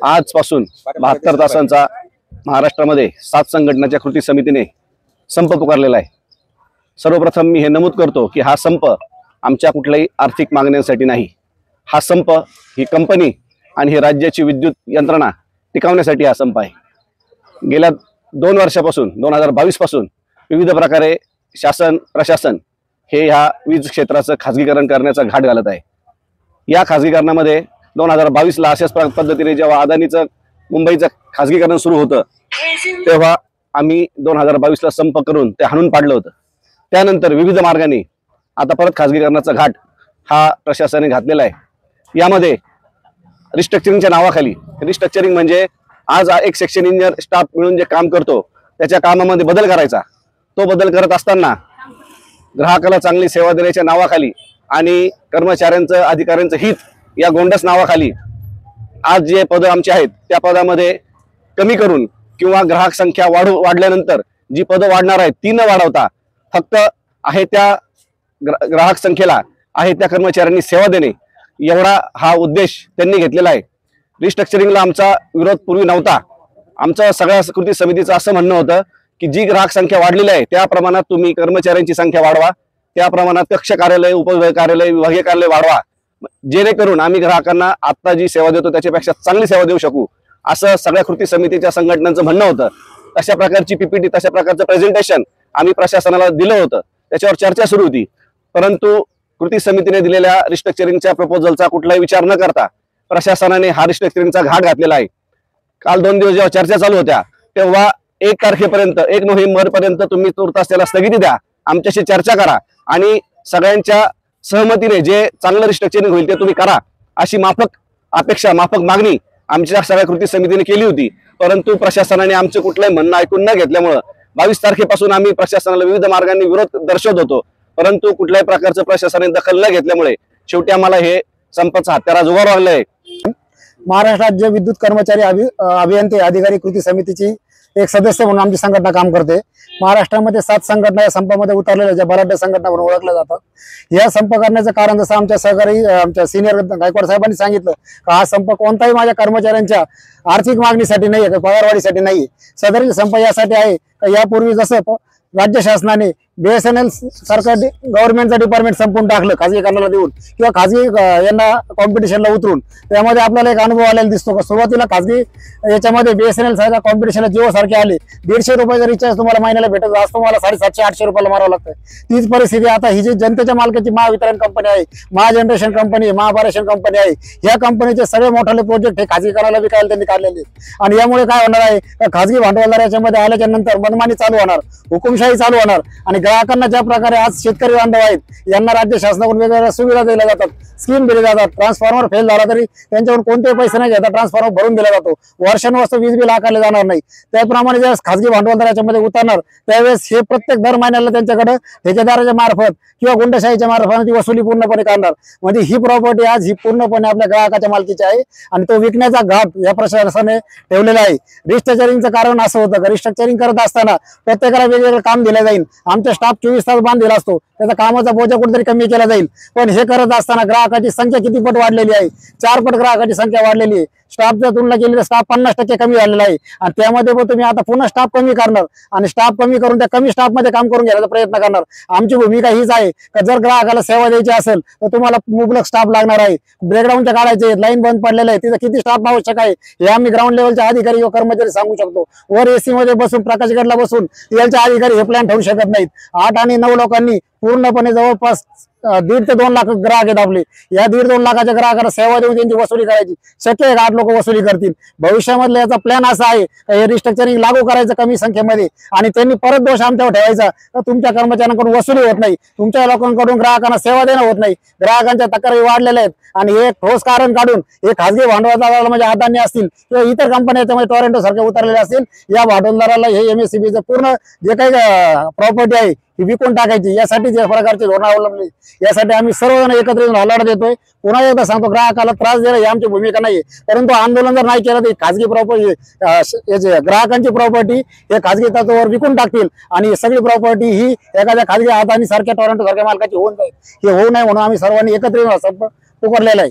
आजपासून 72 तासांचा महाराष्ट्रामध्ये 7 संघटनांच्या कृती समितीने संप पुकारलेला आहे। सर्वप्रथम मी हे नमूद करतो की हा संप आमच्या कुठल्याही आर्थिक मागण्यांसाठी नाही। हा संप ही कंपनी आणि ही राज्याची विद्युत यंत्रणा टिकवण्यासाठी हा संप आहे। गेल्या 2 वर्षापासून 2022 पासून विविध प्रकारे शासन प्रशासन हे ह्या वीज क्षेत्राचं खाजगीकरण करण्याचा घाट घालत आहे। या खाजगीकरणामध्ये 2022 ला अशाच पद्धतीने जेव्हा अदानीचं मुंबईचं खाजगीकरण सुरू होतं तेव्हा आम्ही 2022 ला संप करून ते हाणून पाडलं होतं। त्यानंतर विविध मार्गाने आता परत खाजगीकरणाचा घाट हा प्रशासनाने घातलेला आहे। यामध्ये रिस्ट्रक्चरिंगच्या नावाखाली, रिस्ट्रक्चरिंग म्हणजे आज एक सेक्शन इंजिनियर स्टाफ मिळून जे काम करतो त्याच्या कामामध्ये बदल करायचा, तो बदल करत असताना ग्राहकाला चांगली सेवा देण्याच्या नावाखाली आणि कर्मचाऱ्यांचं अधिकाऱ्यांचं हित या गोंडस नावाखाली आज जे पद आमचे आहेत त्या पदामध्ये कमी करून किंवा ग्राहक संख्या वाढल्यानंतर जी पदं वाढणार आहेत ती न वाढवता फक्त आहे त्या ग्राहक संख्येला आहे त्या कर्मचाऱ्यांनी सेवा देणे एवढा हा उद्देश त्यांनी घेतलेला आहे। रिस्ट्रक्चरिंगला आमचा विरोध पूर्वी नव्हता। आमचं सगळ्या कृती समितीचं असं म्हणणं होतं की जी ग्राहक संख्या वाढलेली आहे त्या प्रमाणात तुम्ही कर्मचाऱ्यांची संख्या वाढवा, त्या प्रमाणात कक्ष कार्यालय, उपविभाग कार्यालय, विभागीय कार्यालय वाढवा, जेणेकरून आम्ही ग्राहकांना आता जी सेवा देतो त्याच्यापेक्षा चांगली सेवा देऊ शकू, असं सगळ्या कृती समितीच्या संघटनांचं म्हणणं होतं। तशा प्रकारची पीपीटी, तशा प्रकारचं प्रेझेंटेशन आम्ही प्रशासनाला दिलं होतं, त्याच्यावर चर्चा सुरू होती। परंतु कृती समितीने दिलेल्या रिस्ट्रक्चरिंगच्या प्रपोजलचा कुठलाही विचार न करता प्रशासनाने हा रिस्ट्रक्चरिंगचा घाट घातलेला आहे। काल 2 दिवस जेव्हा चर्चा चालू होत्या तेव्हा 1 तारखेपर्यंत 1 नोव्हेंबर पर्यंत तुम्ही तुर्तास त्याला स्थगिती द्या, आमच्याशी चर्चा करा आणि सगळ्यांच्या सहमतीने जे चांगलं रिस्ट्रक्चरिंग होईल ते तुम्ही करा, अशी माफक अपेक्षा, माफक मागणी आमच्या सगळ्या कृती समितीने केली होती। परंतु प्रशासनाने आमचं कुठलंही म्हणणं ऐकून न घेतल्यामुळे 22 तारखेपासून आम्ही प्रशासनाला विविध मार्गांनी विरोध दर्शवत होतो, परंतु कुठल्याही प्रकारचं प्रशासनाने दखल न घेतल्यामुळे शेवटी आम्हाला हे संपाचा हत्यारा जुगार लागलाय। महाराष्ट्र राज्य विद्युत कर्मचारी अभियंते अधिकारी कृती समितीची एक सदस्य म्हणून आमची संघटना काम करते। महाराष्ट्रामध्ये 7 संघटना या संपामध्ये उतरलेल्या ज्या बलाढ्य संघटना म्हणून ओळखल्या जातात। या संप करण्याचं कारण जसं आमच्या सहकारी आमच्या सिनियर गायकवाड साहेबांनी सांगितलं का हा संप कोणताही माझ्या कर्मचाऱ्यांच्या आर्थिक मागणीसाठी नाही आहे, पगारवाढीसाठी नाही। सदरील संप यासाठी आहे का यापूर्वी जसं राज्य शासनाने BSNL सारखं गव्हर्नमेंटचं डिपार्टमेंट संपून टाकलं खाजगीकरणाला देऊन किंवा खाजगी यांना कॉम्पिटिशनला उतरून, त्यामध्ये आपल्याला एक अनुभव आलेला दिसतो का सुरुवातीला खाजगी याच्यामध्ये BSNL सारख्या कॉम्पिटिशनला जिओ सारखे आले, 150 रुपयाचा रिचार्ज तुम्हाला महिन्याला भेटत, आज तुम्हाला 750-800 रुपयाला मारावं लागतं। तीच परिस्थिती आता ही जी जनतेच्या मालकीची महावितरण कंपनी आहे, महाजनरेशन कंपनी, महापारेषण कंपनी आहे, या कंपनीचे सगळे मोठे प्रोजेक्ट हे खाजगीकरणाला विकायला त्यांनी काढलेले आणि यामुळे काय होणार आहे, खाजगी भांडवलदार याच्यामध्ये आल्याच्या नंतर मनमानी चालू होणार, हुकुमशाही चालू होणार आणि ग्राहकांना ज्या प्रकारे आज शेतकरी बांधव आहेत यांना राज्य शासनाकडून वेगवेगळ्या सुविधा दिल्या जातात, स्कीम दिली जातात। ट्रान्सफॉर्मर फेल झाला तरी त्यांच्यावर कोणतेही पैसे नाही घेता ट्रान्सफॉर्मर भरून दिला जातो, वर्षानुवर्ष वीज बिल आकारले जाणार नाही। त्याप्रमाणे ज्यावेळेस खाजगी भांडवलदार याच्यामध्ये उतरणार त्यावेळेस हे प्रत्येक दर महिन्याला त्यांच्याकडे ठेकेदाराच्या मार्फत किंवा गुंडशाहीच्या मार्फत ती वसुली पूर्णपणे करणार। म्हणजे ही प्रॉपर्टी आज ही पूर्णपणे आपल्या ग्राहकाच्या मालकीची आहे आणि तो विकण्याचा घाट या प्रशासनाने ठेवलेला आहे। रिस्ट्रक्चरिंगचं कारण असं होतं का रिस्ट्रक्चरिंग करत असताना प्रत्येकाला वेगवेगळं काम दिलं जाईल, आमचा स्टाफ 24 तास बांधलेला असतो, त्याचा कामाचा बोजा कुठेतरी कमी केला जाईल, पण हे करत असताना ग्राहकाची संख्या किती पट वाढलेली आहे, 4 पट ग्राहकाची संख्या वाढलेली आहे। स्टाफच्या तुलना केली तर स्टाफ 50% कमी झालेला आहे आणि त्यामध्ये पण तुम्ही आता पुन्हा स्टाफ कमी करणार आणि स्टाफ कमी करून त्या कमी स्टाफमध्ये काम करून घ्यायचा प्रयत्न करणार। आमची भूमिका हीच आहे का जर ग्राहकाला सेवा द्यायची असेल तर तुम्हाला मुबलक स्टाफ लागणार आहे, ब्रेकडाऊनच्या काढायचे, लाईन बंद पडलेलं आहे, तिथं किती स्टाफ आवश्यक आहे हे आम्ही ग्राउंड लेवलच्या अधिकारी व कर्मचारी सांगू शकतो। वर AC मध्ये बसून प्रकाशगडला बसून याचे अधिकारी हे प्लॅन ठेवू शकत नाहीत। 8 आणि 9 लोकांनी पूर्णपणे जवळपास 1.5 ते 2 लाख ग्राहक आहेत आपले, या 1.5-2 लाखाच्या ग्राहकांना सेवा देऊन त्यांची वसुली करायची, शक्य आहे 8 लोक वसुली करतील। भविष्यामधला याचा प्लॅन असा आहे हे रिस्ट्रक्चरिंग लागू करायचं कमी संख्येमध्ये आणि त्यांनी परत दोष आमच्यावर ठेवायचा तर तुमच्या कर्मचाऱ्यांकडून वसुली होत नाही, तुमच्या लोकांकडून ग्राहकांना सेवा देणं होत नाही, ग्राहकांच्या तक्रारी वाढलेल्या आहेत आणि हे ठोस कारण काढून हे खाजगी भांडवलदाराला म्हणजे अदानी असतील किंवा इतर कंपन्या याच्यामध्ये टोरेंटो सारख्या उतरलेल्या असतील, या भांडवलदाराला हे MSEBचं पूर्ण जे काही प्रॉपर्टी आहे ही विकून टाकायची, यासाठी जे प्रकारचे धोरण अवलंबले, यासाठी आम्ही सर्वजण एकत्र येऊन लढा देतोय। पुन्हा एकदा सांगतो ग्राहकाला त्रास देणं ही आमची भूमिका नाहीये, परंतु आंदोलन जर नाही केलं तर खाजगी प्रॉपर्टी ग्राहकांची प्रॉपर्टी हे खाजगी तत्वावर विकून टाकतील आणि सगळी प्रॉपर्टी ही एखाद्या खाजगी अदानी सारख्या टोरेंटो सारख्या मालकाची होऊन जाईल। हे होऊ नये म्हणून आम्ही सर्वांनी एकत्र येऊन संप पुकारलेला आहे।